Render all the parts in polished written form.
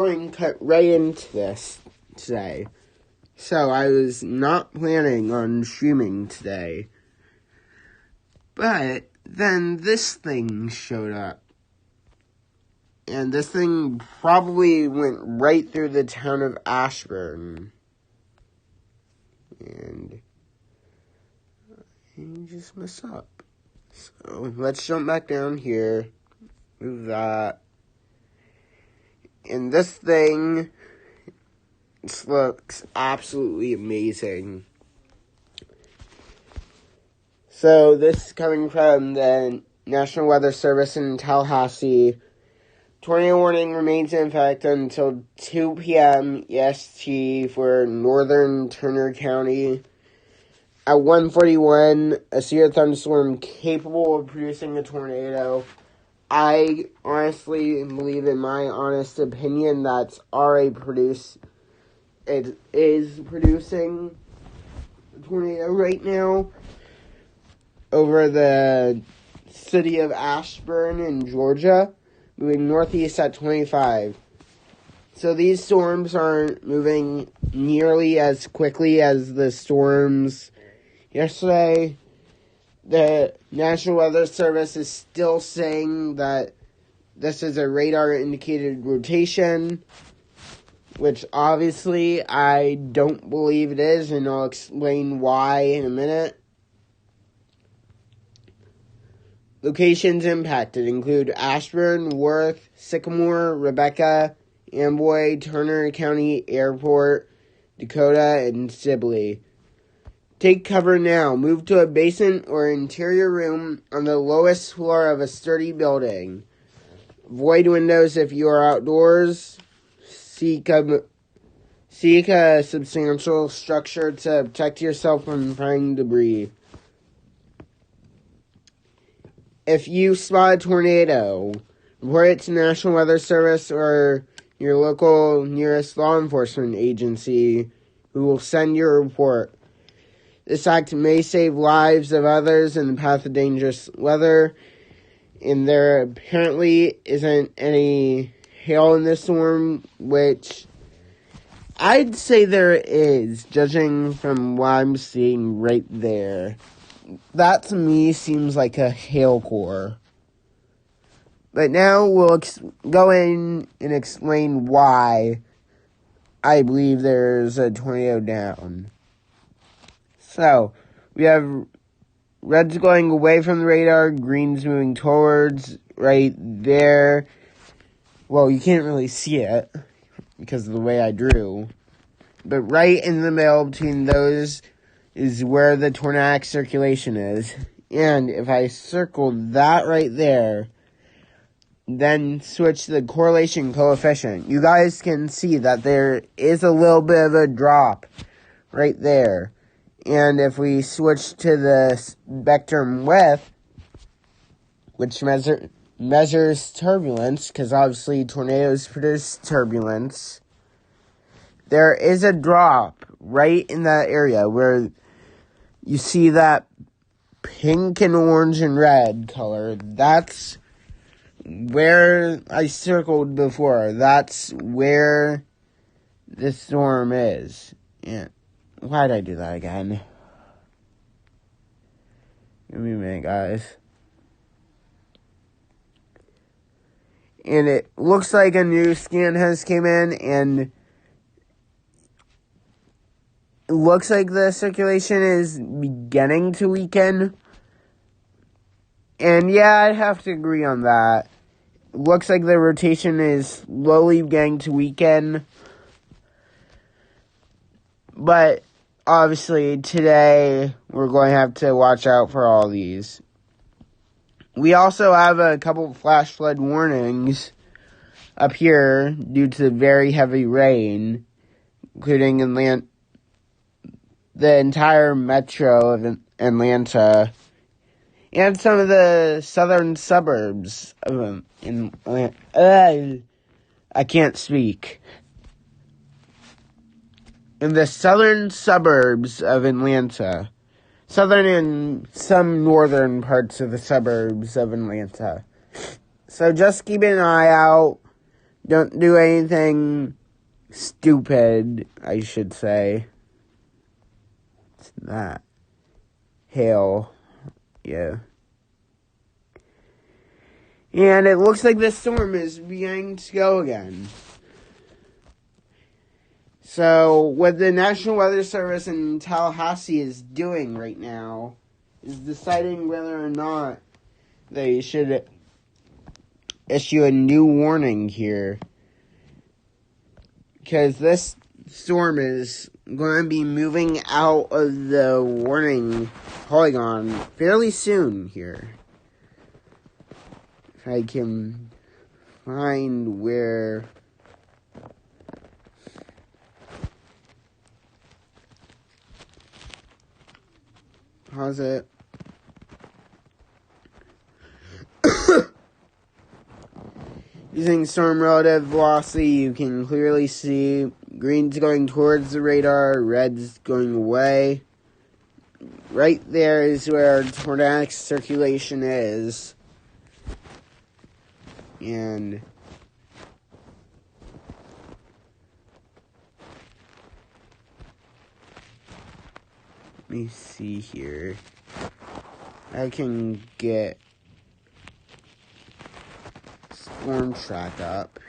going to cut right into this today. So I was not planning on streaming today. But then this thing showed up. And this thing probably went right through the town of Ashburn. And I just messed up. So let's jump back down here. Move that. And this thing, this looks absolutely amazing. So this is coming from the National Weather Service in Tallahassee. Tornado warning remains in effect until 2 p.m. EST for northern Turner County. At 1:41, a severe thunderstorm capable of producing a tornado. I honestly believe, in my honest opinion, that's already produced. It is producing a tornado right now over the city of Ashburn in Georgia, moving northeast at 25. So these storms aren't moving nearly as quickly as the storms yesterday. The National Weather Service is still saying that this is a radar-indicated rotation, which obviously I don't believe it is, and I'll explain why in a minute. Locations impacted include Ashburn, Worth, Sycamore, Rebecca, Amboy, Turner County Airport, Dakota, and Sibley. Take cover now. Move to a basement or interior room on the lowest floor of a sturdy building. Avoid windows if you are outdoors. Seek a substantial structure to protect yourself from flying debris. If you spot a tornado, report it to National Weather Service or your local nearest law enforcement agency, who will send your report. This act may save lives of others in the path of dangerous weather, and there apparently isn't any hail in this storm, which I'd say there is, judging from what I'm seeing right there. That to me seems like a hail core. But now we'll go in and explain why I believe there's a tornado down. So, we have reds going away from the radar, greens moving towards right there. Well, you can't really see it because of the way I drew. But right in the middle between those is where the tornadic circulation is. And if I circle that right there, then switch the correlation coefficient, you guys can see that there is a little bit of a drop right there. And if we switch to the spectrum width, which measures turbulence, because obviously tornadoes produce turbulence, there is a drop right in that area where you see that pink and orange and red color. That's where I circled before. That's where the storm is. Yeah. Why'd I do that again? Give me a minute, guys. And it looks like a new scan has came in, and it looks like the circulation is beginning to weaken. And yeah, I'd have to agree on that. It looks like the rotation is slowly beginning to weaken. But obviously, today, we're going to have to watch out for all these. We also have a couple flash flood warnings up here due to the very heavy rain, including the entire metro of Atlanta and some of the southern suburbs of Atlanta. I can't speak. In the southern suburbs of Atlanta. Southern and some northern parts of the suburbs of Atlanta. So just keep an eye out. Don't do anything stupid, I should say. What's that? Hail. Yeah. And it looks like this storm is beginning to go again. So, what the National Weather Service in Tallahassee is doing right now is deciding whether or not they should issue a new warning here. Because this storm is going to be moving out of the warning polygon fairly soon here. If I can find where... Pause it. Using storm relative velocity, you can clearly see green's going towards the radar, red's going away. Right there is where tornadic circulation is. And let me see here. I can get storm track up.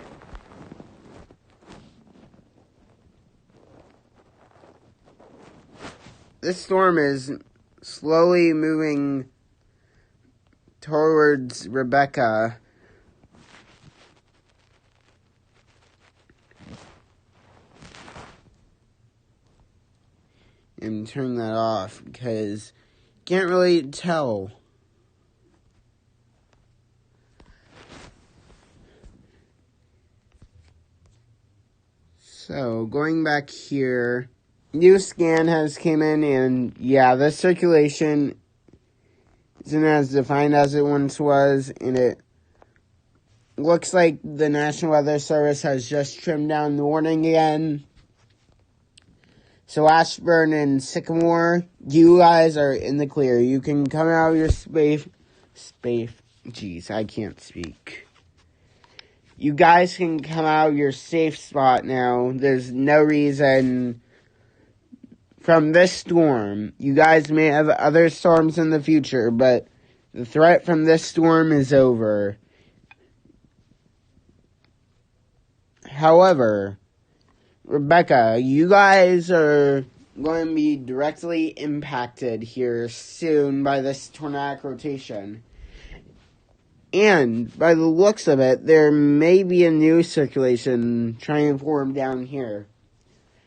This storm is slowly moving towards Rebecca. And turn that off because you can't really tell. So, going back here, new scan has came in, and yeah, the circulation isn't as defined as it once was, and it looks like the National Weather Service has just trimmed down the warning again. So Ashburn and Sycamore, you guys are in the clear. You can come out of your jeez, I can't speak. You guys can come out of your safe spot now. There's no reason from this storm. You guys may have other storms in the future, but the threat from this storm is over. However, Rebecca, you guys are going to be directly impacted here soon by this tornadic rotation. And by the looks of it, there may be a new circulation trying to form down here.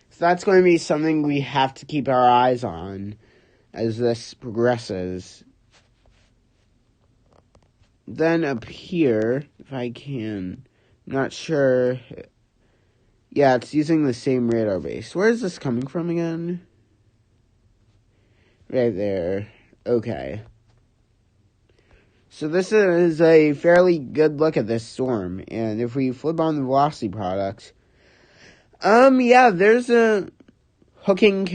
So that's going to be something we have to keep our eyes on as this progresses. Then up here, if I can, I'm not sure. Yeah, it's using the same radar base. Where is this coming from again? Right there. Okay. So this is a fairly good look at this storm. And if we flip on the velocity product, yeah, there was a hooking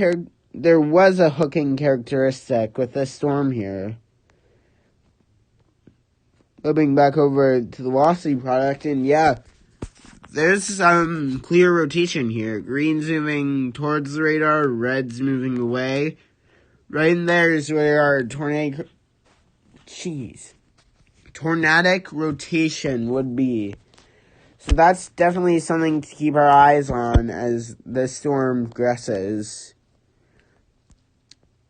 characteristic with this storm here. Flipping back over to the velocity product, and yeah, there's some clear rotation here. Green's moving towards the radar, red's moving away. Right in there is where our tornadic rotation would be. So that's definitely something to keep our eyes on as the storm progresses.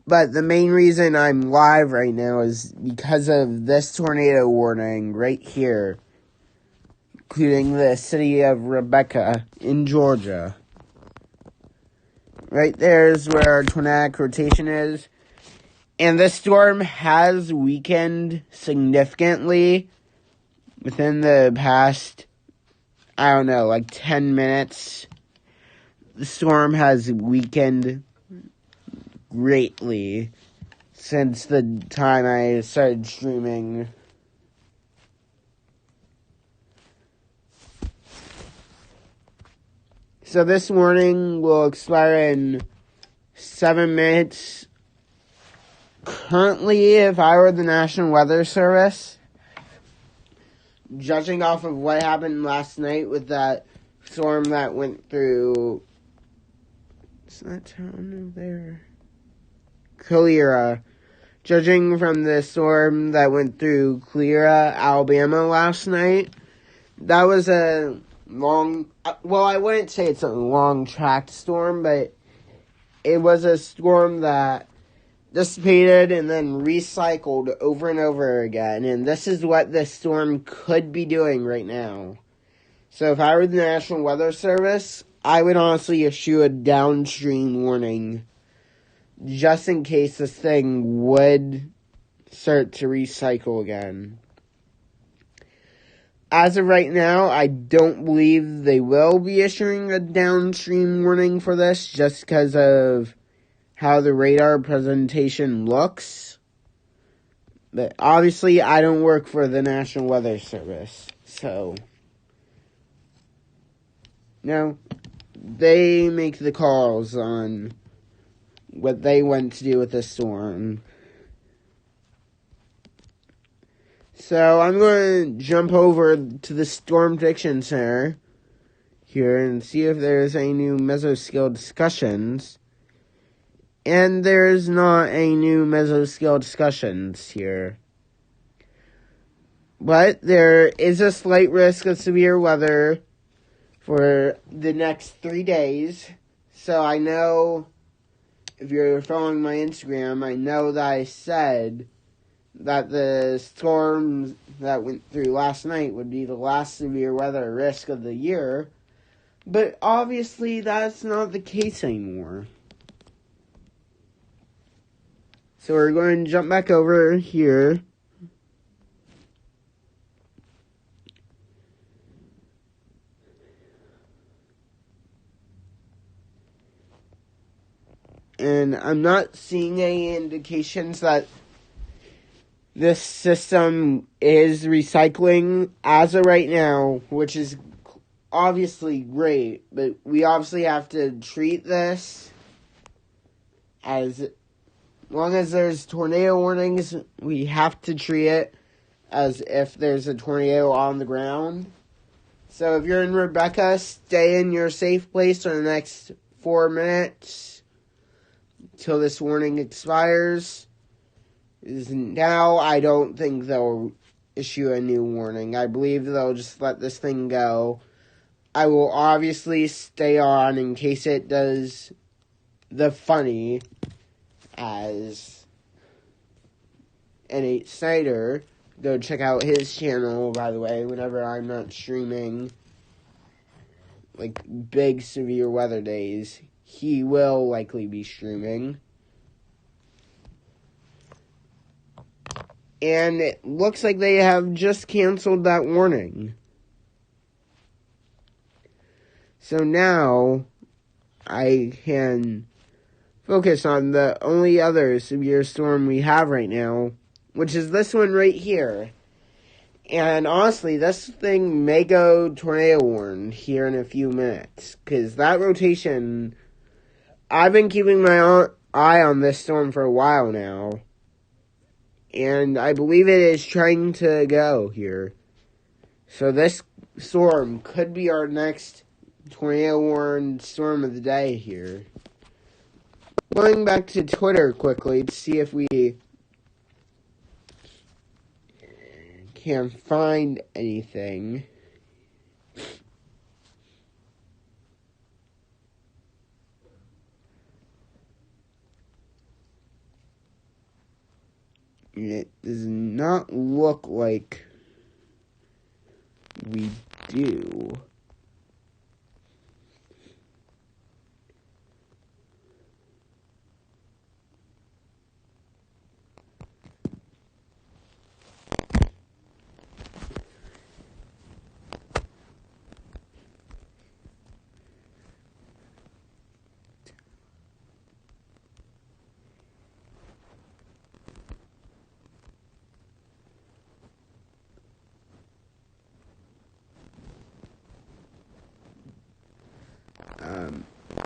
But the main reason I'm live right now is because of this tornado warning right here, including the city of Rebecca in Georgia. Right there is where our tornadic rotation is. And this storm has weakened significantly within the past, 10 minutes. The storm has weakened greatly since the time I started streaming. So this warning will expire in 7 minutes. Currently, if I were the National Weather Service, judging off of what happened last night with that storm that went through, it's that town there, Calera. Judging from the storm that went through Calera, Alabama last night, that was a long, well, I wouldn't say it's a long tracked storm, but it was a storm that dissipated and then recycled over and over again. And this is what this storm could be doing right now. So if I were the National Weather Service, I would honestly issue a downstream warning just in case this thing would start to recycle again. As of right now, I don't believe they will be issuing a downstream warning for this just because of how the radar presentation looks. But obviously, I don't work for the National Weather Service, so no, they make the calls on what they want to do with the storm. So I'm going to jump over to the Storm Prediction Center here and see if there's any new mesoscale discussions. And there's not any new mesoscale discussions here. But there is a slight risk of severe weather for the next 3 days. So I know, if you're following my Instagram, I know that I said that the storms that went through last night would be the last severe weather risk of the year. But obviously that's not the case anymore. So we're going to jump back over here. And I'm not seeing any indications that this system is recycling as of right now, which is obviously great, but we obviously have to treat this as long as there's tornado warnings, we have to treat it as if there's a tornado on the ground. So if you're in Rebecca, stay in your safe place for the next 4 minutes till this warning expires. Now, I don't think they'll issue a new warning. I believe they'll just let this thing go. I will obviously stay on in case it does the funny, as N8 Snyder. Go check out his channel, by the way, whenever I'm not streaming, like, big severe weather days. He will likely be streaming. And it looks like they have just canceled that warning. So now I can focus on the only other severe storm we have right now, which is this one right here. And honestly, this thing may go tornado warned here in a few minutes, because that rotation, I've been keeping my eye on this storm for a while now. And I believe it is trying to go here. So this storm could be our next tornado-warned storm of the day here. Going back to Twitter quickly to see if we can find anything. It does not look like we do.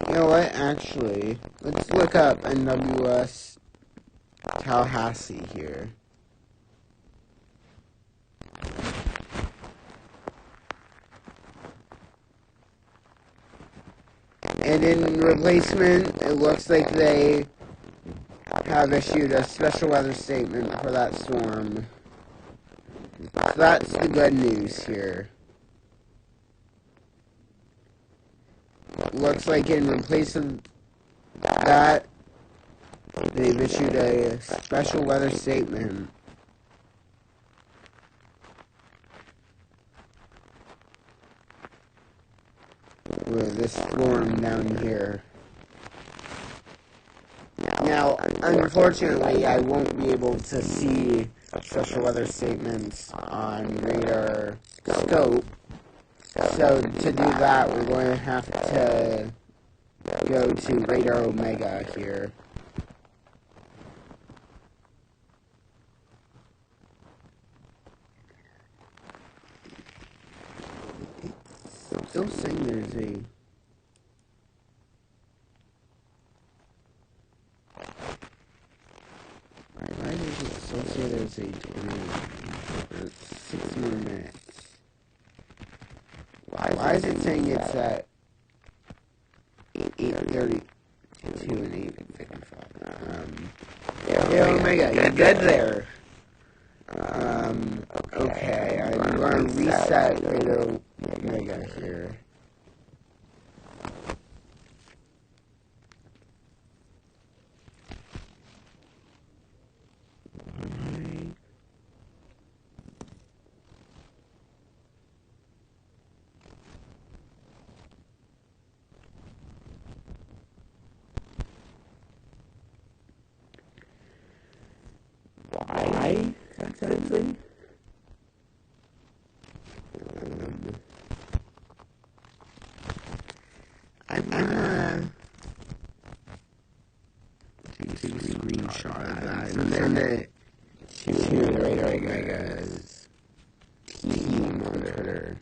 You know what, actually, let's look up NWS Tallahassee here. And in replacement, it looks like they have issued a special weather statement for that storm. So that's the good news here. Looks like in replace of that, they've issued a special weather statement. With this storm down here. Now, unfortunately, I won't be able to see special weather statements on radar scope. So to do that, we're going to have to go to Radar Omega here. It's still saying there's a... Why does it still say there's a tornado? 6 more minutes. Why is it saying it's at 8:32 and 8:55? Yeah, Omega, you're good there. Okay, I'm going to reset Radio Omega here. Why exactly? I'm gonna take a screenshot of that and send it to Radar Omega's team on Twitter.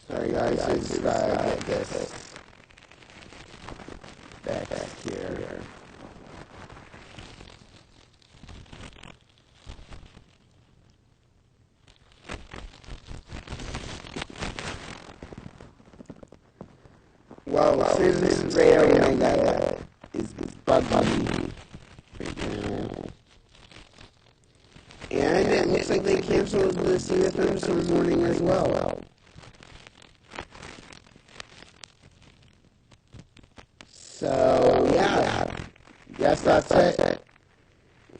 Sorry guys, I just gotta get this back here. Well, since Radar Omega is bugging me right now, and it looks like they canceled the Thunderstorm Warning as well. So, yeah, guess that's it.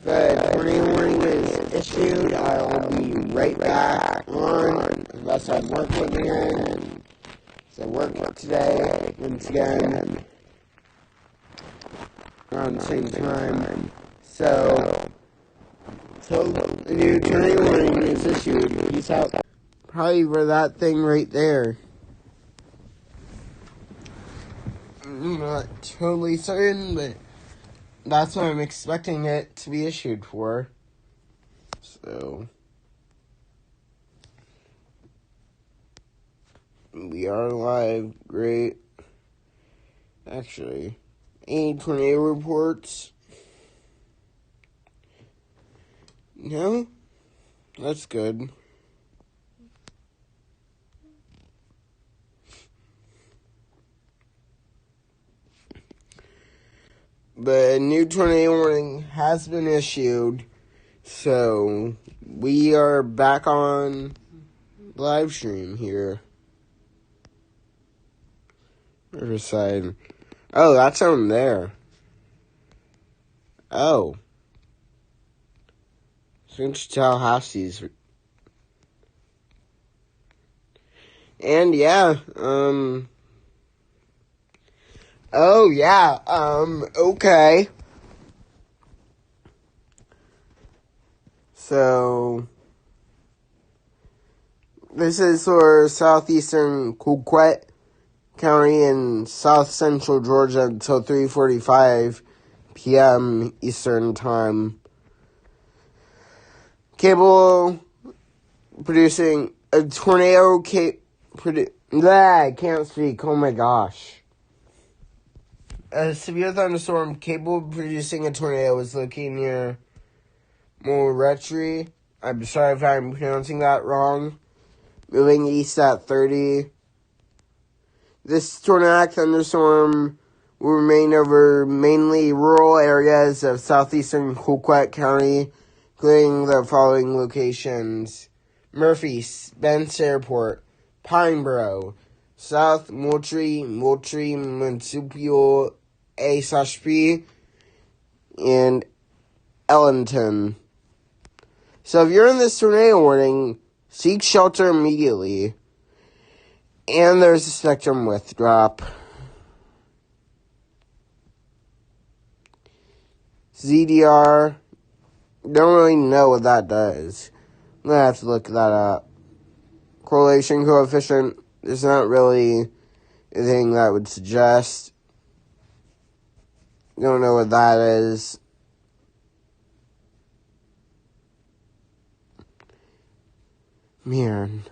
The tornado warning is issued. I'll be right back on, unless I'm working again. So I work today, once again, around the same time. So, till the new tornado warning is issued, peace out. Probably for that thing right there. I'm not totally certain, but that's what I'm expecting it to be issued for. So... We are live. Great. Actually, any tornado reports? No? That's good. But a new tornado warning has been issued, so we are back on live stream here. Riverside. Oh, that's on there. Oh. Since Tallahassee's. And yeah, oh yeah, okay. So, this is for southeastern Colquitt County and south central Georgia until 3:45 p.m. Eastern Time. Cable producing a tornado I can't speak. Oh my gosh. A severe thunderstorm capable of producing a tornado is located near Moretri. I'm sorry if I'm pronouncing that wrong. Moving east at 30. This tornadic thunderstorm will remain over mainly rural areas of southeastern Colquitt County, including the following locations: Murphy, Spence Airport, Pineborough, South Moultrie Municipal A/P, and Ellington. So if you're in this tornado warning, seek shelter immediately. And there's a spectrum width drop. ZDR, don't really know what that does. I'm going to have to look that up. Correlation coefficient, there's not really anything that would suggest. Don't know what that is. Man.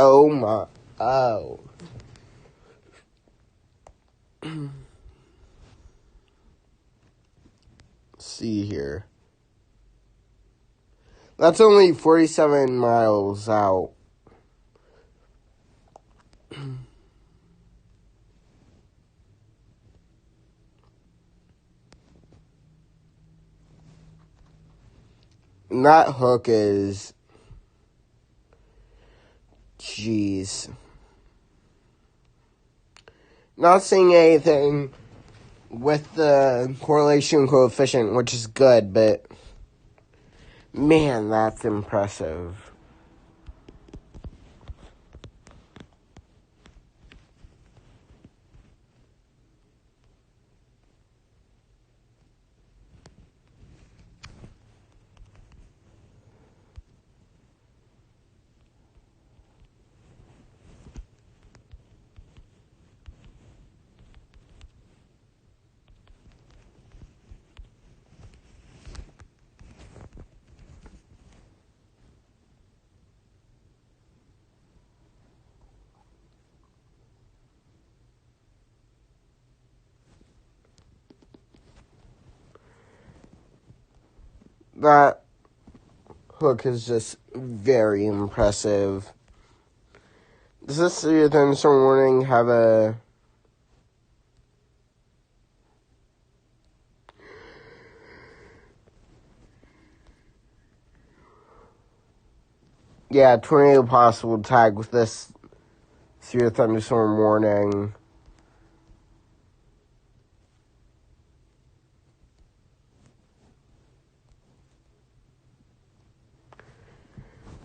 Oh my. Oh. See here. That's only 47 miles out. And that hook is... Jeez. Not seeing anything with the correlation coefficient, which is good, but... Man, that's impressive. That hook is just very impressive. Does this severe thunderstorm warning have a... Yeah, tornado possible tag with this severe thunderstorm warning.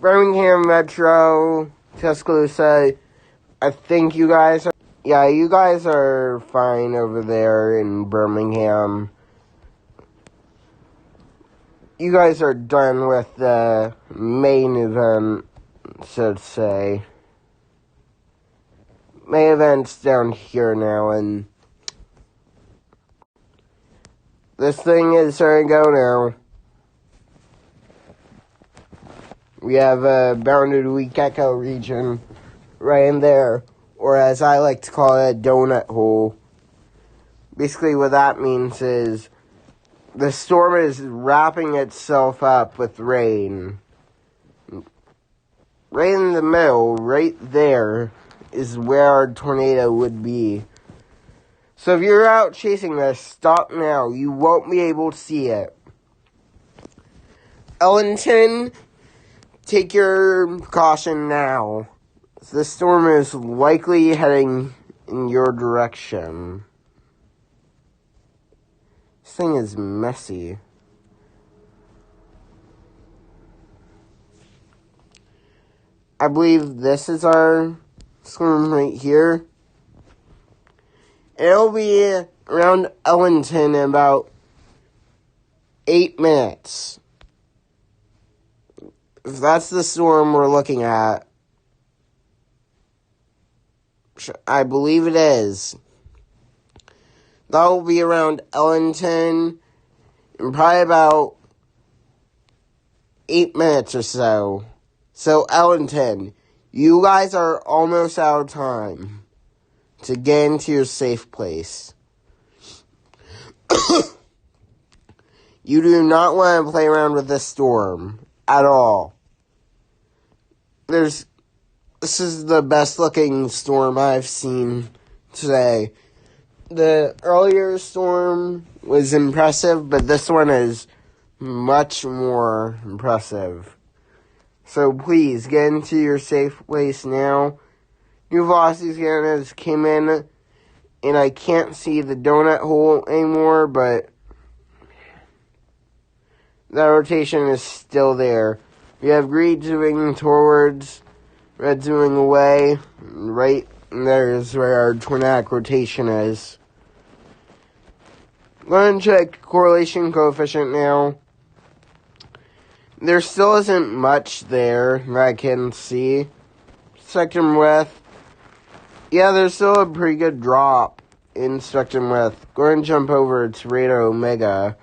Birmingham Metro, Tuscaloosa, I think you guys are... Yeah, you guys are fine over there in Birmingham. you guys are done with the main event, so to say. Main event's down here now, and this thing is starting to go now. We have a bounded weak echo region right in there, or as I like to call it, a donut hole. Basically what that means is the storm is wrapping itself up with rain. Right in the middle, right there, is where our tornado would be. So if you're out chasing this, stop now. You won't be able to see it. Ellington, take your caution now. The storm is likely heading in your direction. This thing is messy. I believe this is our storm right here. It'll be around Ellington in about 8 minutes. If that's the storm we're looking at, I believe it is. That will be around Ellington in probably about 8 minutes or so. So, Ellington, you guys are almost out of time to get into your safe place. You do not want to play around with this storm at all. This is the best looking storm I've seen today. The earlier storm was impressive, but this one is much more impressive. So please, get into your safe place now. New velocity scanners came in, and I can't see the donut hole anymore, but that rotation is still there. We have green zooming towards, red zooming away. Right there is where our tornadic rotation is. Go and check correlation coefficient now. There still isn't much there that I can see. Spectrum width. Yeah, there's still a pretty good drop in spectrum width. Go ahead and jump over to radar omega.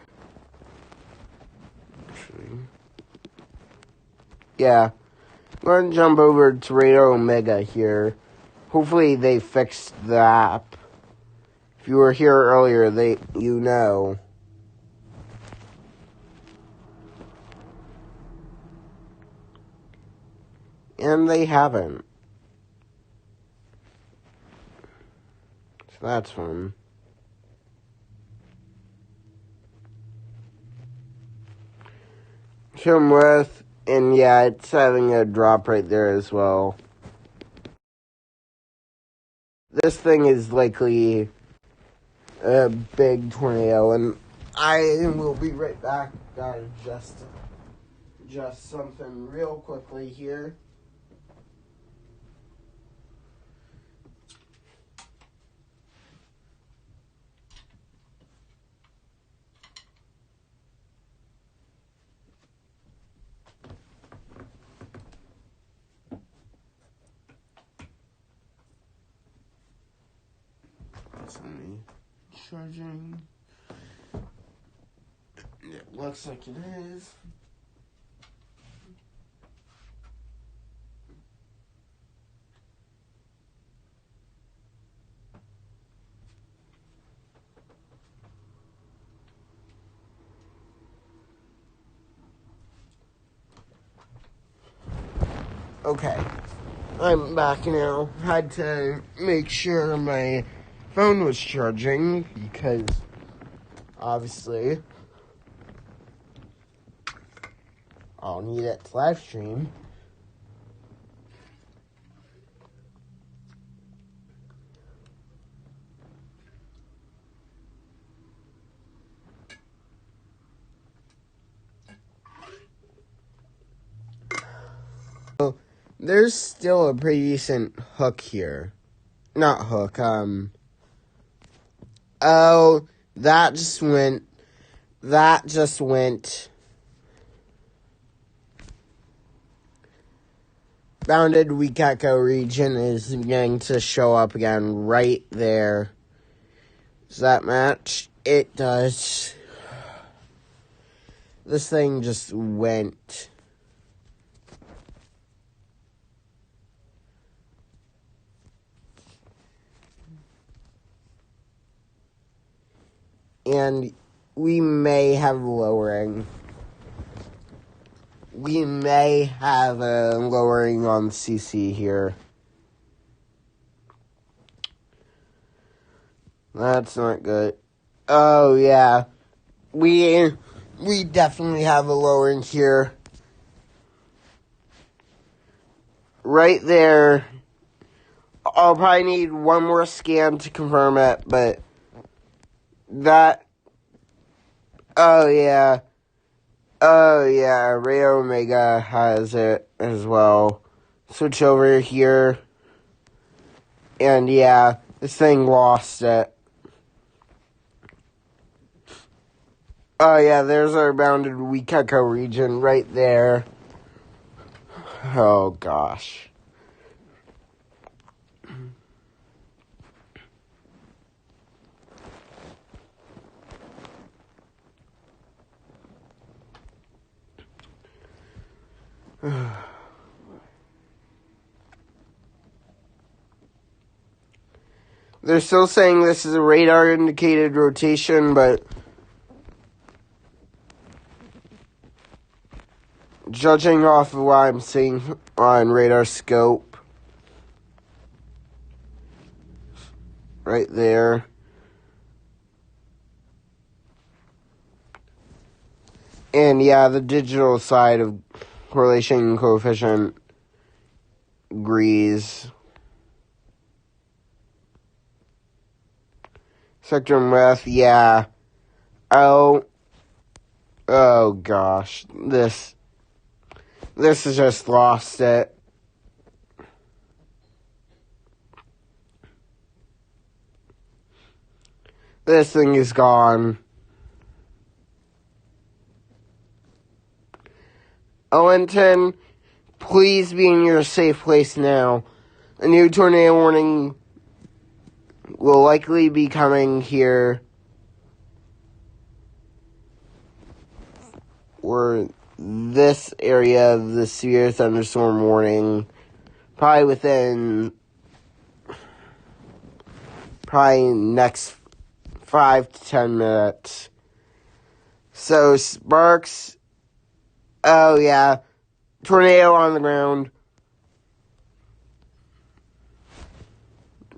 Yeah. Go ahead and jump over to radar omega here. Hopefully they fixed the app. If you were here earlier, you know. And they haven't. So that's fun. Trim width, and yeah, it's having a drop right there as well. This thing is likely a big tornado, and I will be right back. Gotta adjust something real quickly here. Charging. It looks like it is. Okay, I'm back now. Had to make sure my phone was charging because obviously I'll need it to live stream. So there's still a pretty decent hook here. Not hook, oh, that just went bounded weak echo region is beginning to show up again right there. Does that match? It does. This thing just went. And we may have lowering. We may have a lowering on CC here. That's not good. Oh, yeah. We definitely have a lowering here. Right there. I'll probably need one more scan to confirm it, but that... Oh, yeah. Oh, yeah. Ray Omega has it as well. Switch over here. And, yeah, this thing lost it. Oh, yeah, there's our bounded weak echo region right there. Oh, gosh. They're still saying this is a radar-indicated rotation, but judging off of what I'm seeing on radar scope, right there, and yeah, the digital side of correlation coefficient agrees. Spectrum width, yeah. Oh gosh, this has just lost it. This thing is gone. Ellington, please be in your safe place now. A new tornado warning will likely be coming here for this area of the severe thunderstorm warning, probably next 5 to 10 minutes. So sparks, oh yeah, tornado on the ground.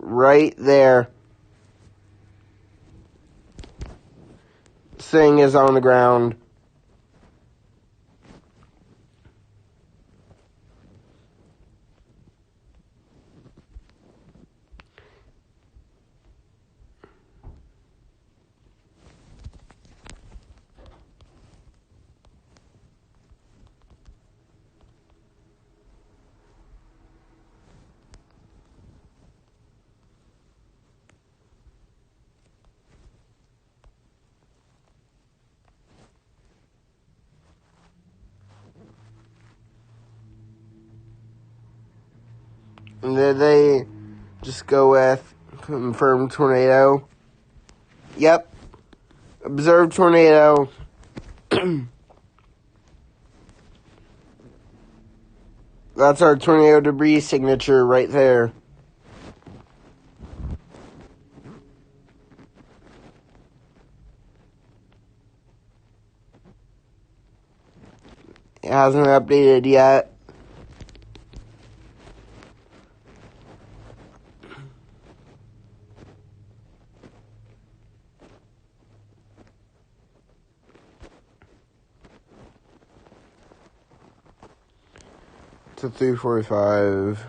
Right there. This thing is on the ground. And then they just go with confirmed tornado. Yep. Observed tornado. That's our tornado debris signature right there. It hasn't updated yet. To 345.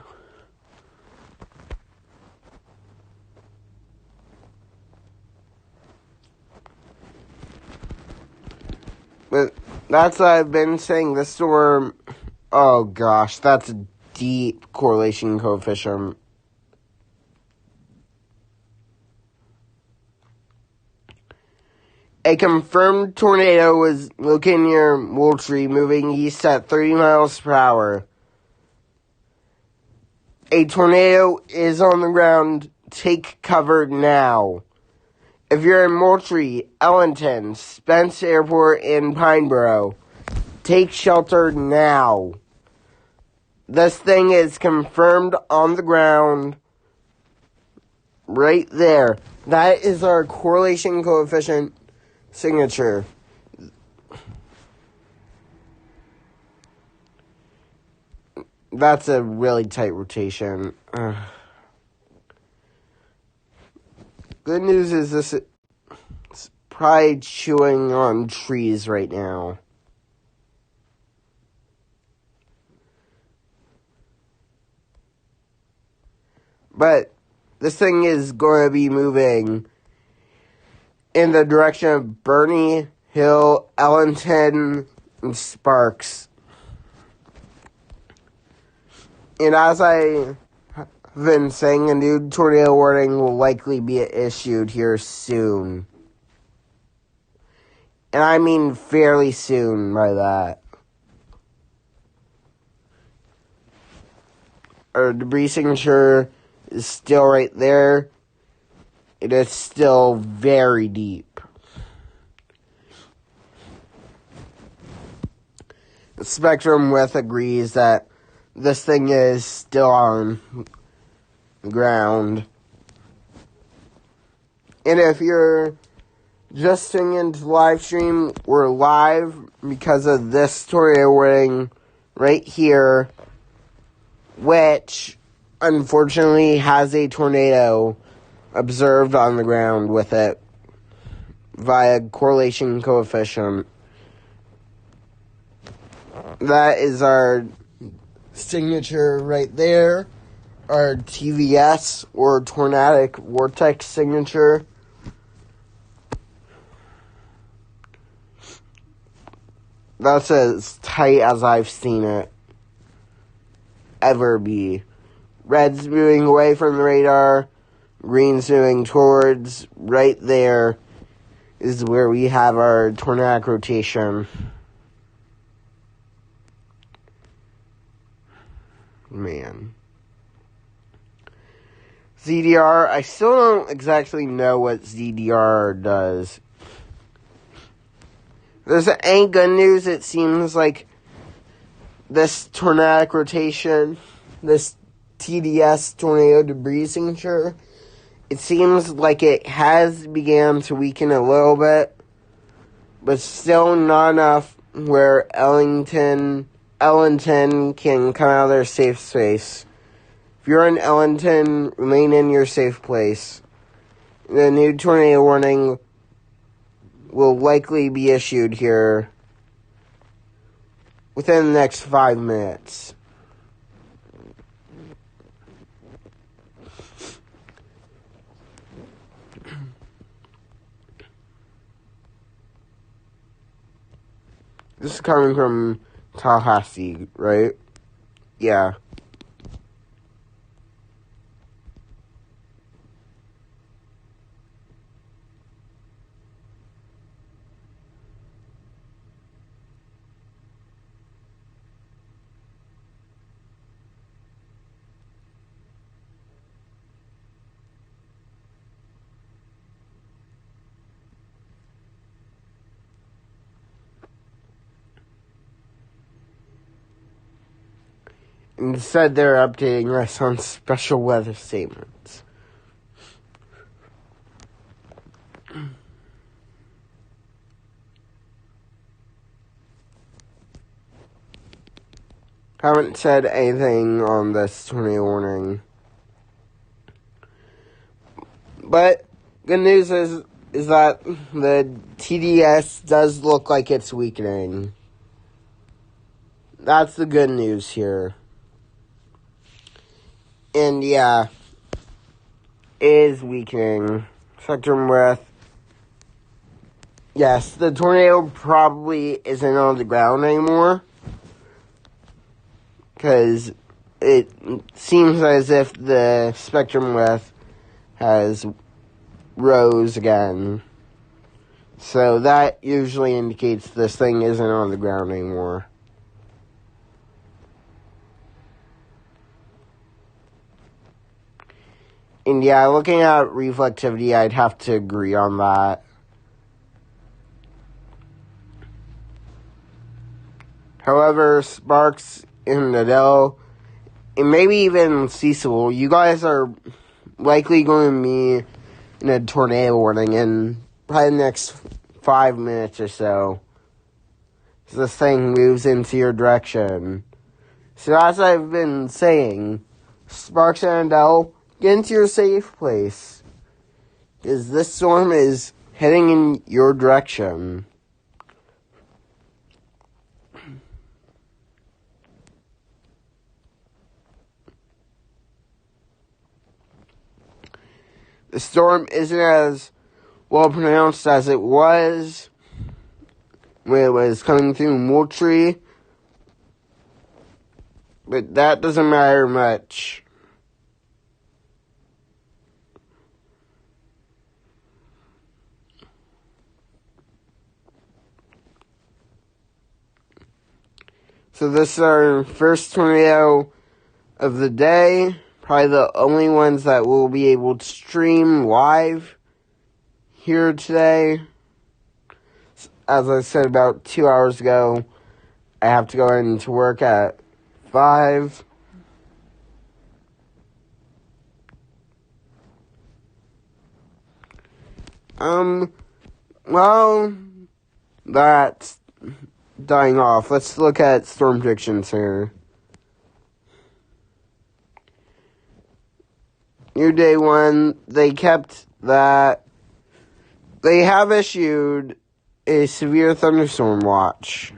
But that's what I've been saying. The storm, oh gosh, that's a deep correlation coefficient. A confirmed tornado was located near Moultrie, moving east at 30 miles per hour. A tornado is on the ground. Take cover now. If you're in Moultrie, Ellington, Spence Airport, and Pineborough, take shelter now. This thing is confirmed on the ground right there. That is our correlation coefficient signature. That's a really tight rotation. Good news is this is probably chewing on trees right now. But this thing is going to be moving in the direction of Bernie, Hill, Ellington, and Sparks. And as I have been saying, a new tornado warning will likely be issued here soon. And I mean fairly soon by that. Our debris signature is still right there. It is still very deep. The spectrum width agrees that this thing is still on the ground. And if you're just tuning into the live stream, we're live because of this tornado warning right here, which unfortunately has a tornado observed on the ground with it via correlation coefficient. That is our signature right there, our TVS or tornadic vortex signature. That's as tight as I've seen it ever be. Red's moving away from the radar, green's moving towards. Right there is where we have our tornadic rotation. Man. ZDR, I still don't exactly know what ZDR does. There's any good news. It seems like this tornadic rotation, this TDS, tornado debris signature, it seems like it has began to weaken a little bit, but still not enough where Ellington can come out of their safe space. If you're in Ellington, remain in your safe place. The new tornado warning will likely be issued here within the next 5 minutes. This is coming from Tallahassee, right? Yeah. Instead, they're updating us on special weather statements. Haven't said anything on this tornado warning. But good news is that the TDS does look like it's weakening. That's the good news here. And yeah, it is weakening. Spectrum width. Yes, the tornado probably isn't on the ground anymore, because it seems as if the spectrum width has rose again. So that usually indicates this thing isn't on the ground anymore. And yeah, looking at reflectivity, I'd have to agree on that. However, Sparks and Adele, and maybe even Cecil, you guys are likely going to be in a tornado warning in probably the next 5 minutes or so. As this thing moves into your direction. So as I've been saying, Sparks and Adele, get into your safe place. Because this storm is heading in your direction. The storm isn't as well pronounced as it was when it was coming through Moultrie, but that doesn't matter much. So this is our first tornado of the day. Probably the only ones that we'll be able to stream live here today. As I said about 2 hours ago, I have to go into work at 5. Well, that's dying off. Let's look at storm predictions here. New day 1, they kept that. They have issued a severe thunderstorm watch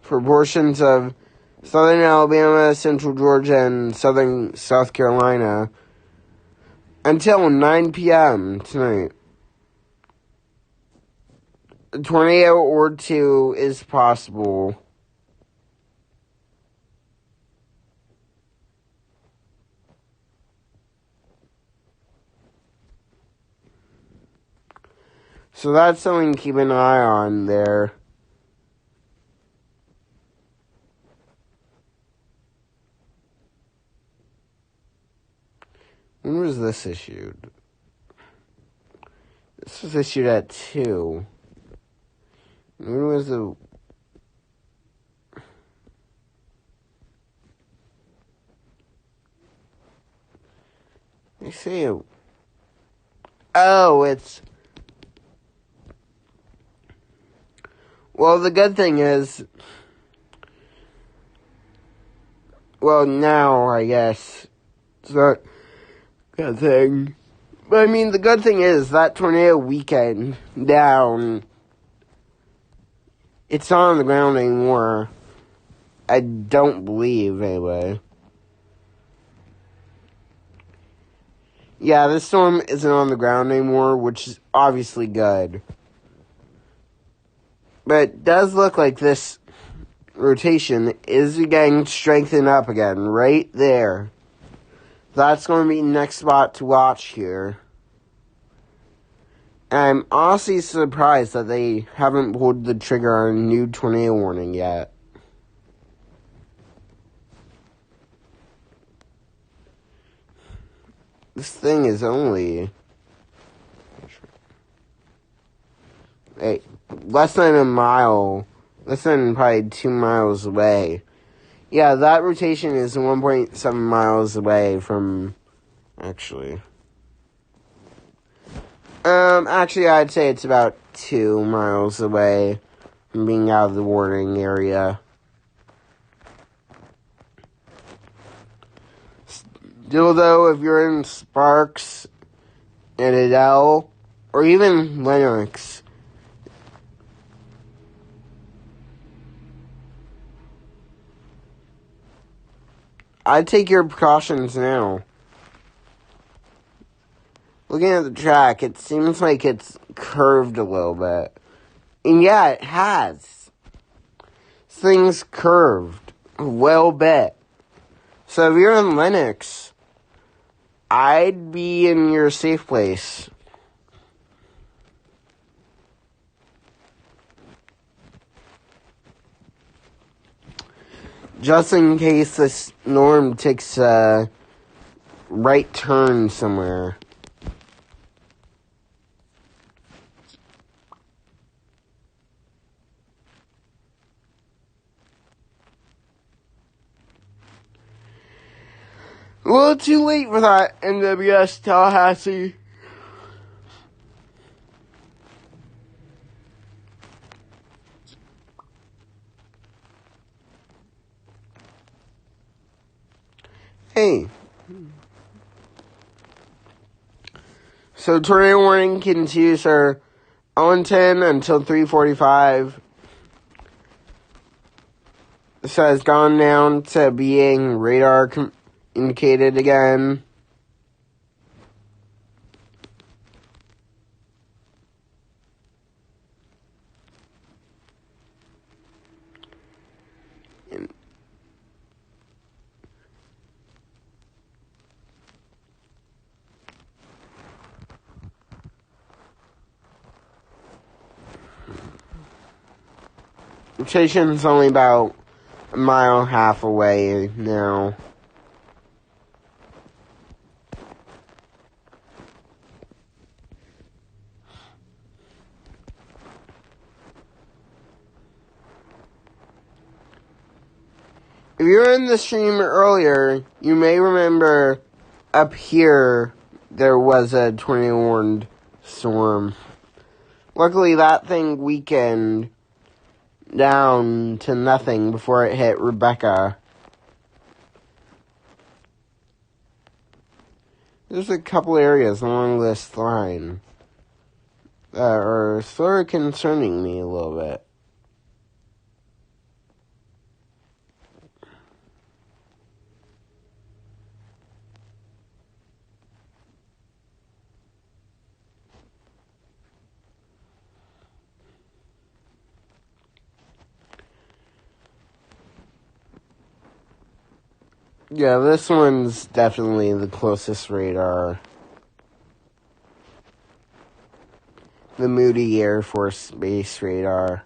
for portions of southern Alabama, central Georgia, and southern South Carolina until 9 p.m. tonight. A tornado or two is possible. So that's something to keep an eye on there. When was this issued? This was issued at 2. When was the... They say it... Oh, it's... Well, the good thing is... Well, now, I guess. It's not a good thing. But, I mean, the good thing is that tornado weekend down... It's not on the ground anymore. I don't believe, anyway. Yeah, this storm isn't on the ground anymore, which is obviously good. But it does look like this rotation is getting strengthened up again, right there. That's going to be the next spot to watch here. I'm honestly surprised that they haven't pulled the trigger on a new tornado warning yet. This thing is only... less than a mile. Less than probably 2 miles away. Yeah, that rotation is 1.7 miles away from... Actually, I'd say it's about 2 miles away from being out of the warning area. Still, though, if you're in Sparks and Adele, or even Lennox, I'd take your precautions now. Looking at the track, it seems like it's curved a little bit. And yeah, it has. This thing's curved a little bit. So if you're in Lennox, I'd be in your safe place. just in case the storm takes a right turn somewhere. A little too late for that, NWS Tallahassee. Hey. So tornado warning continues our 0-10 until 3:45. So it's gone down to being radar indicated again. Station's only about a mile and a half away now. If you were in the stream earlier, you may remember up here there was a tornado warned storm. Luckily that thing weakened down to nothing before it hit Rebecca. There's a couple areas along this line that are sort of concerning me a little bit. Yeah, this one's definitely the closest radar. The Moody Air Force Base radar.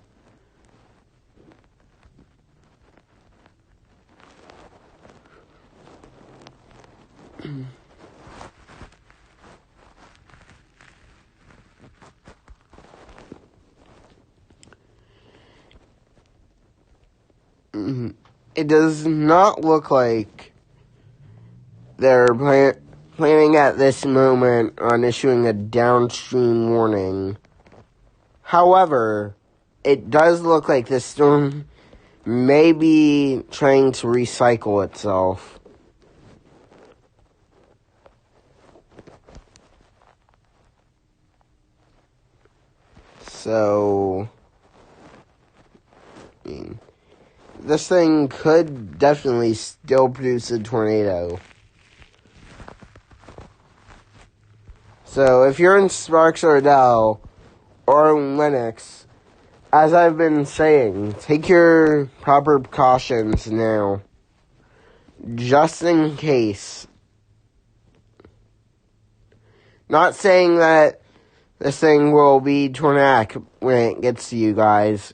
It does not look like they're planning at this moment on issuing a downstream warning. However, it does look like this storm may be trying to recycle itself. So, this thing could definitely still produce a tornado. So if you're in Sparks or Dell or Linux, as I've been saying, take your proper precautions now, just in case. Not saying that this thing will be tornadic when it gets to you guys,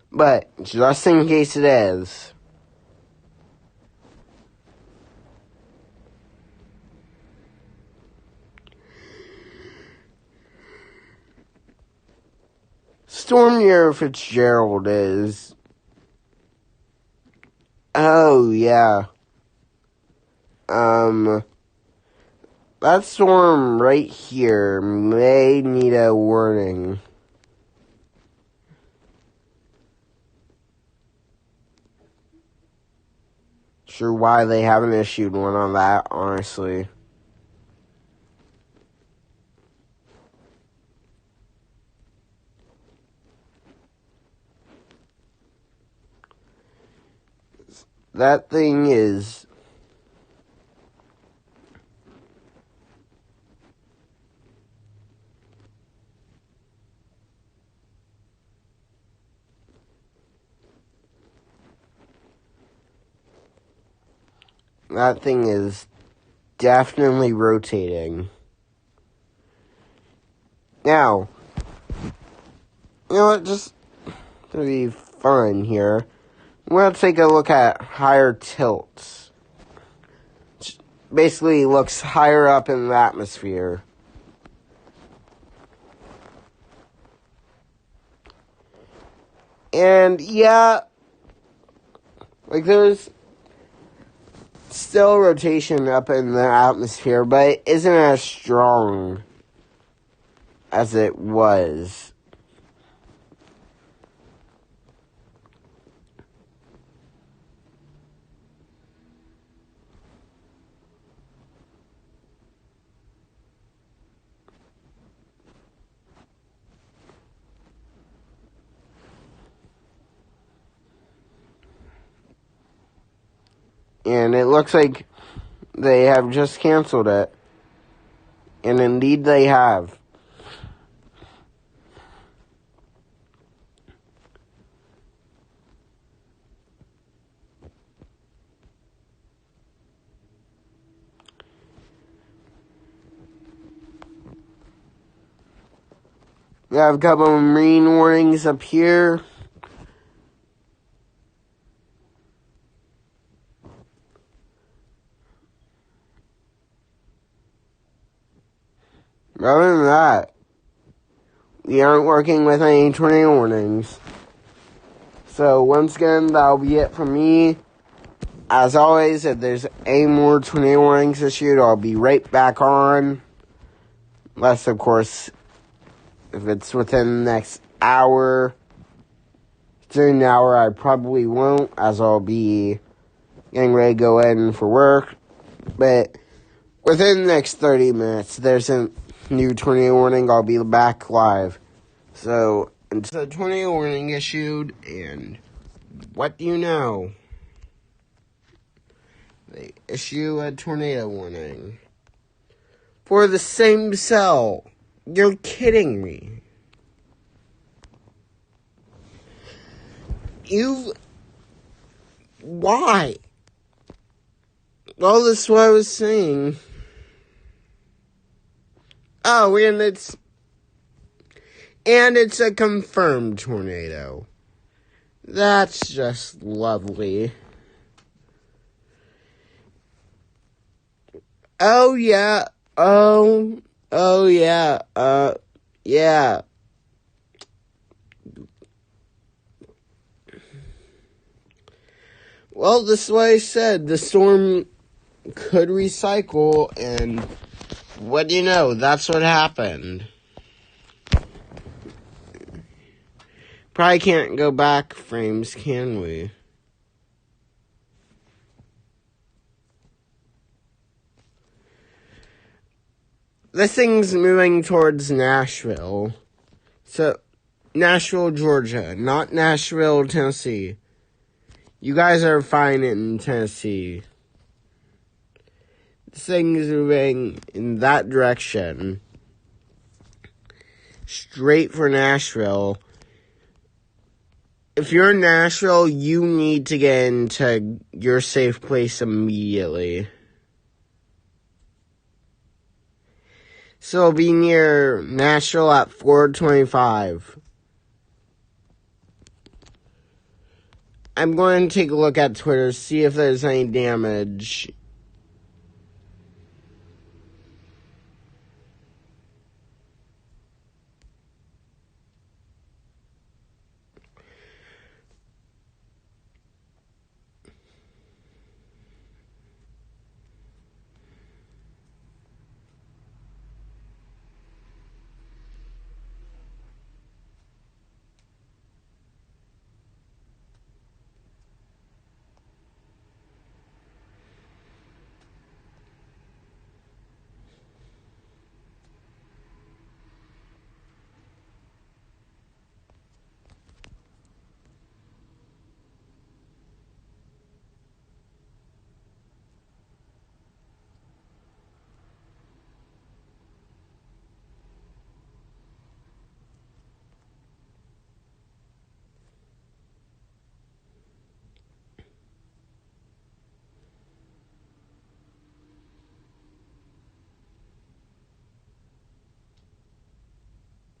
but just in case it is. Storm near Fitzgerald is... Oh, yeah. That storm right here may need a warning. Sure why they haven't issued one on that, honestly. That thing is... That thing is definitely rotating. Now, you know what, just to be fun here, We'll take a look at higher tilts. Which basically looks higher up in the atmosphere. And yeah, like there's still rotation up in the atmosphere, but it isn't as strong as it was. And it looks like they have just canceled it. And indeed they have. We have a couple of marine warnings up here. Other than that, we aren't working with any tornado warnings. So once again, that'll be it from me. As always, if there's any more tornado warnings issued, I'll be right back on. Unless, of course, if it's within the next hour. During the hour, I probably won't, as I'll be getting ready to go in for work. But within the next 30 minutes, there's a new tornado warning. I'll be back live. So, it's a tornado warning issued, and what do you know? They issue a tornado warning for the same cell. You're kidding me. Why? Well, this is what I was saying. Oh, and it's a confirmed tornado. That's just lovely. Oh, yeah. Oh, yeah. Yeah. Well, this is what I said. The storm could recycle, and what do you know? That's what happened. Probably can't go back frames, can we? This thing's moving towards Nashville. So, Nashville, Georgia, not Nashville, Tennessee. You guys are fine in Tennessee. This thing's moving in that direction. Straight for Nashville. If you're in Nashville, you need to get into your safe place immediately. So it'll be near Nashville at 4:25. I'm going to take a look at Twitter, see if there's any damage.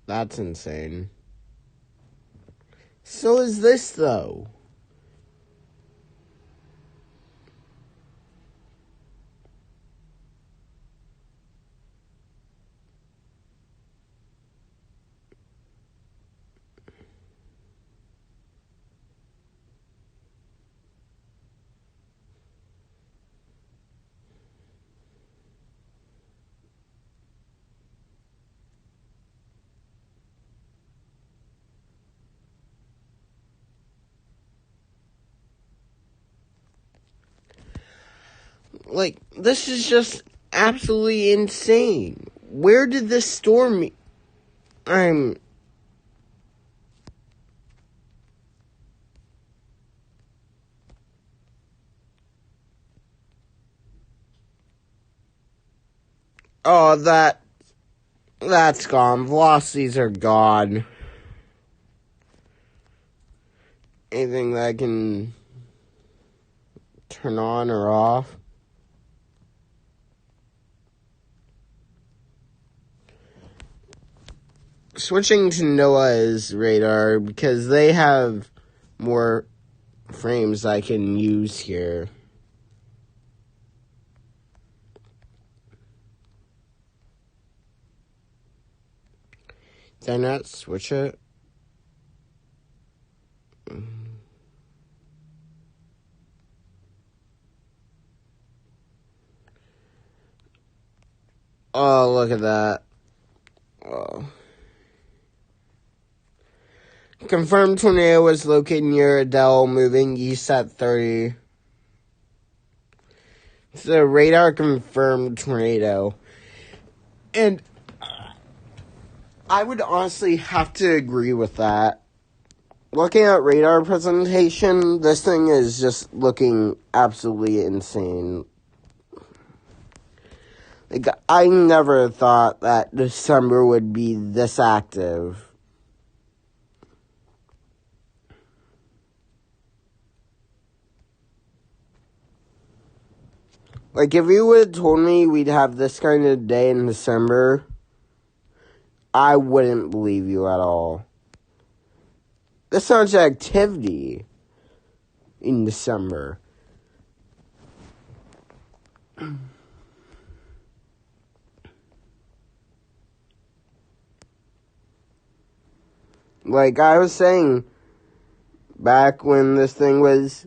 That's insane. So is this, though. Like, this is just absolutely insane. Where did this storm... Oh, that's gone. Velocities are gone. Anything that I can turn on or off? Switching to NOAA's radar because they have more frames I can use here. Did I not switch it? Oh, look at that. Oh. Confirmed tornado was located near Adele, moving east at 30. It's a radar confirmed tornado. And I would honestly have to agree with that. Looking at radar presentation, this thing is just looking absolutely insane. Like, I never thought that December would be this active. Like, if you would have told me we'd have this kind of day in December, I wouldn't believe you at all. This much activity in December. Like I was saying, back when this thing was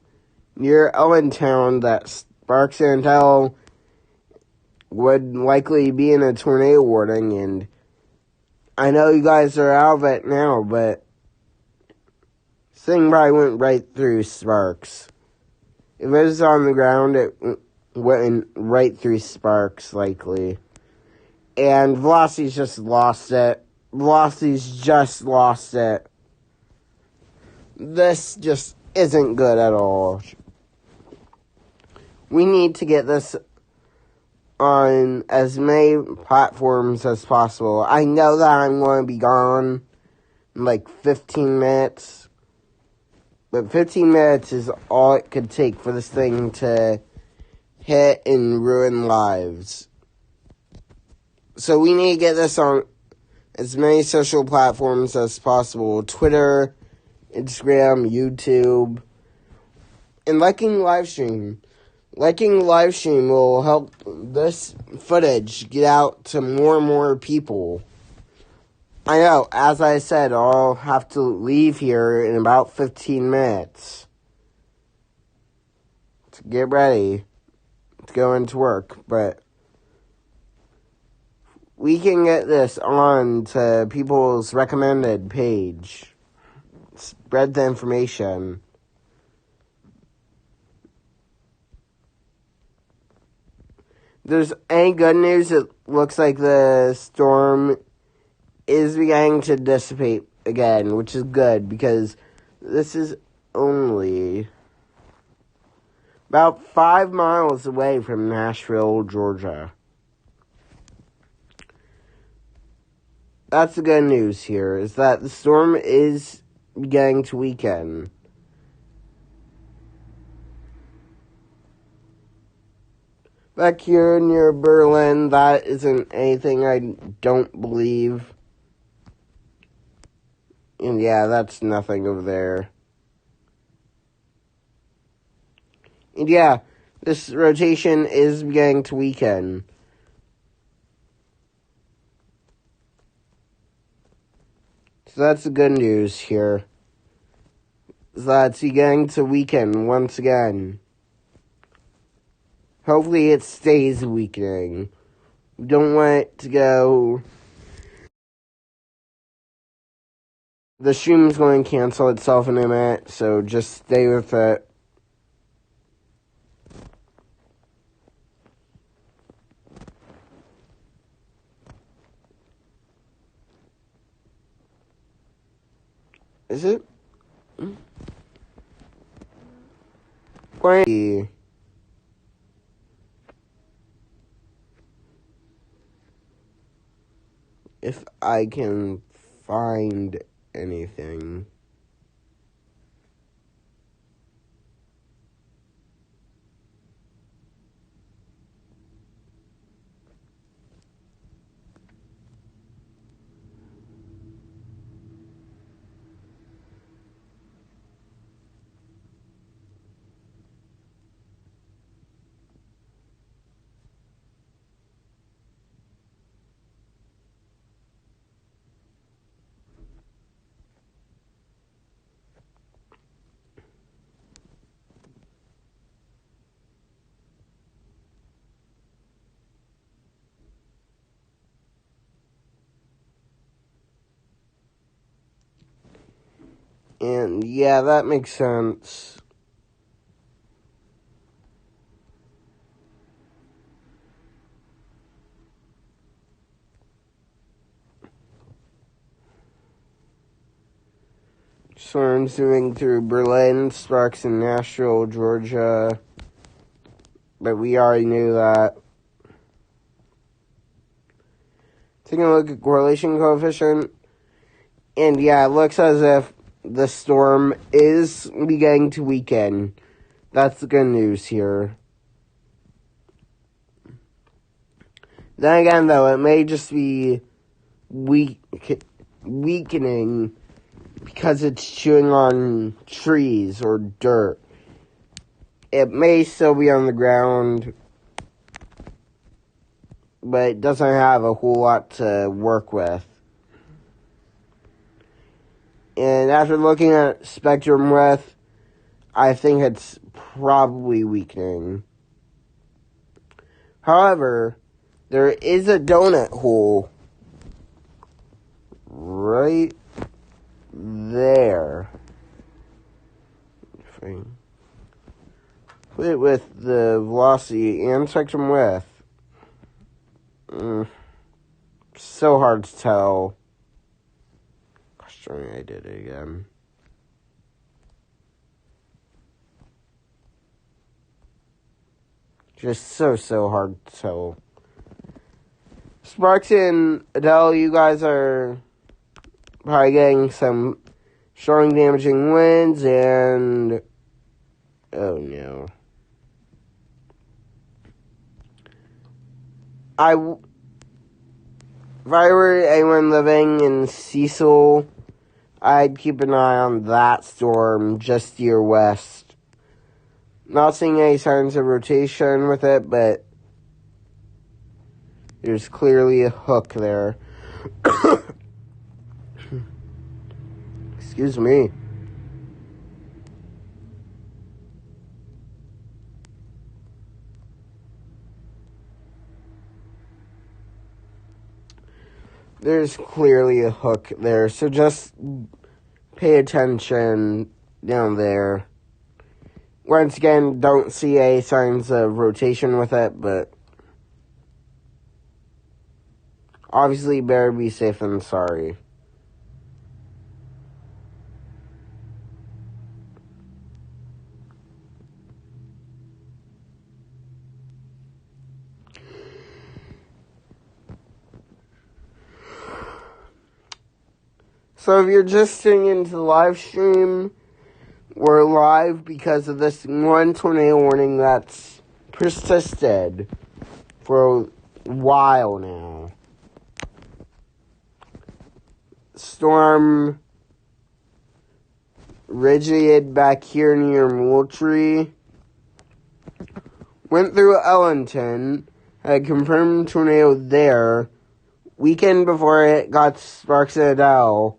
near Ellentown, that Sparks and Intel would likely be in a tornado warning, and I know you guys are out of it now, but this thing probably went right through Sparks. If it was on the ground, it went right through Sparks, likely. And Velocity's just lost it. This just isn't good at all. We need to get this on as many platforms as possible. I know that I'm going to be gone in like 15 minutes. But 15 minutes is all it could take for this thing to hit and ruin lives. So we need to get this on as many social platforms as possible. Twitter, Instagram, YouTube, and liking livestream. Liking livestream will help this footage get out to more and more people. I know, as I said, I'll have to leave here in about 15 minutes to get ready to go into work, but we can get this on to people's recommended page. Spread the information. There's any good news, it looks like the storm is beginning to dissipate again, which is good because this is only about 5 miles away from Nashville, Georgia. That's the good news here, is that the storm is beginning to weaken. Back here near Berlin, that isn't anything I don't believe. And yeah, that's nothing over there. And yeah, this rotation is beginning to weaken. So that's the good news here. That's beginning to weaken once again. Hopefully it stays weakening. We don't want it to go... The stream's going to cancel itself in a minute, so just stay with it. Is it? Wait. If I can find anything. And yeah, that makes sense. Storms moving through Berlin, Sparks in Nashville, Georgia. But we already knew that. Taking a look at correlation coefficient. And yeah, it looks as if the storm is beginning to weaken. That's the good news here. Then again, though, it may just be weakening because it's chewing on trees or dirt. It may still be on the ground, but it doesn't have a whole lot to work with. And after looking at spectrum width, I think it's probably weakening. However, there is a donut hole right there. If I put it with the velocity and spectrum width. So hard to tell. Gosh darn, I did it again. Just so hard to tell. Sparks and Adele, you guys are probably getting some strong damaging winds and... oh no. If I were anyone living in Cecil, I'd keep an eye on that storm just to your west. Not seeing any signs of rotation with it, but there's clearly a hook there. Excuse me. There's clearly a hook there, so just pay attention down there. Once again, don't see any signs of rotation with it, but obviously better be safe than sorry. So if you're just tuning into the live stream, we're live because of this one tornado warning that's persisted for a while now. Storm originated back here near Moultrie, went through Ellington, had a confirmed tornado there, weekend before it got Sparks and Adele.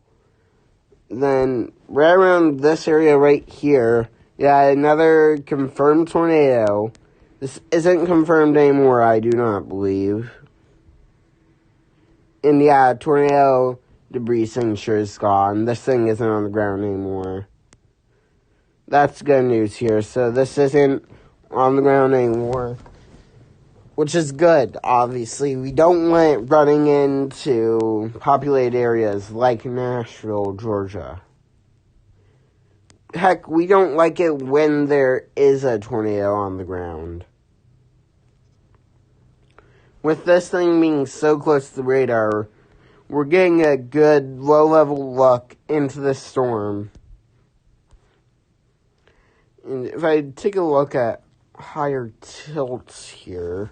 Then, right around this area right here, another confirmed tornado. This isn't confirmed anymore, I do not believe. And tornado debris signature is gone. This thing isn't on the ground anymore. That's good news here. So this isn't on the ground anymore, which is good, obviously. We don't want it running into populated areas like Nashville, Georgia. Heck, we don't like it when there is a tornado on the ground. With this thing being so close to the radar, we're getting a good low-level look into the storm. And if I take a look at higher tilts here,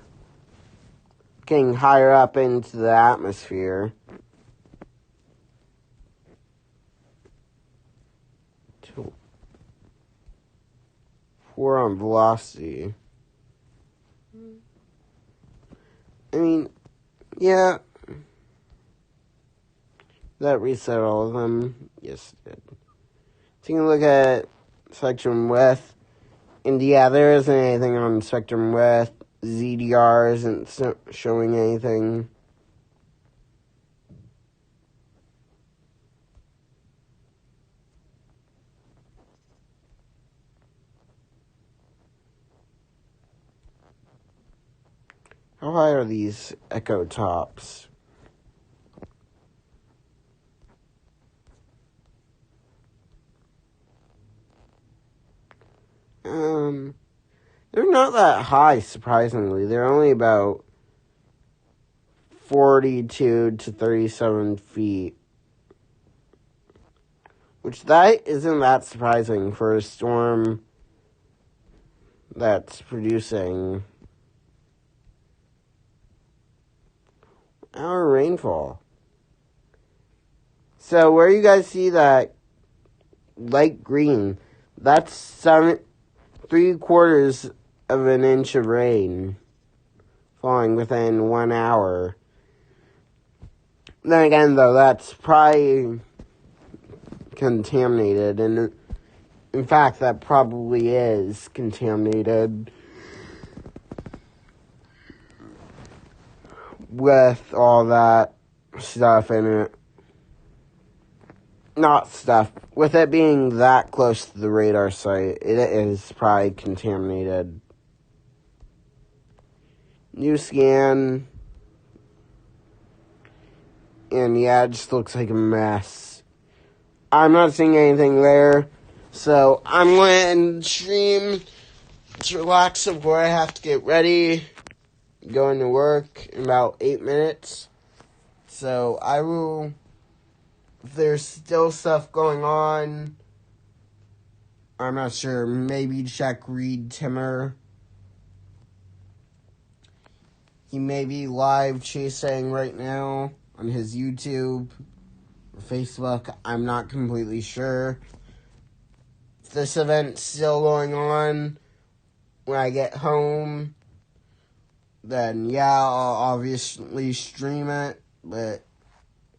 getting higher up into the atmosphere, tilt 4 on velocity. I mean, yeah, that reset all of them. Yes, it did. Taking a look at spectrum width, and yeah, there isn't anything on spectrum width. ZDR isn't showing anything. How high are these echo tops? They're not that high, surprisingly. They're only about 42 to 37 feet. Which that isn't that surprising for a storm that's producing our rainfall. So where you guys see that light green, that's 3/4 of an inch of rain falling within 1 hour. Then again, though, that's probably contaminated, and in fact, that probably is contaminated with all that stuff in it. Not stuff. With it being that close to the radar site, it is probably contaminated. New scan. And yeah, it just looks like a mess. I'm not seeing anything there. So I'm going to end the stream to relax before I have to get ready. Going to work in about 8 minutes. So I will, if there's still stuff going on, I'm not sure, maybe check Reed Timmer. He may be live chasing right now on his YouTube or Facebook. I'm not completely sure. If this event's still going on when I get home, then yeah, I'll obviously stream it. But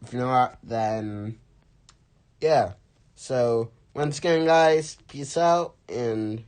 if not, then yeah. So once again, guys, peace out and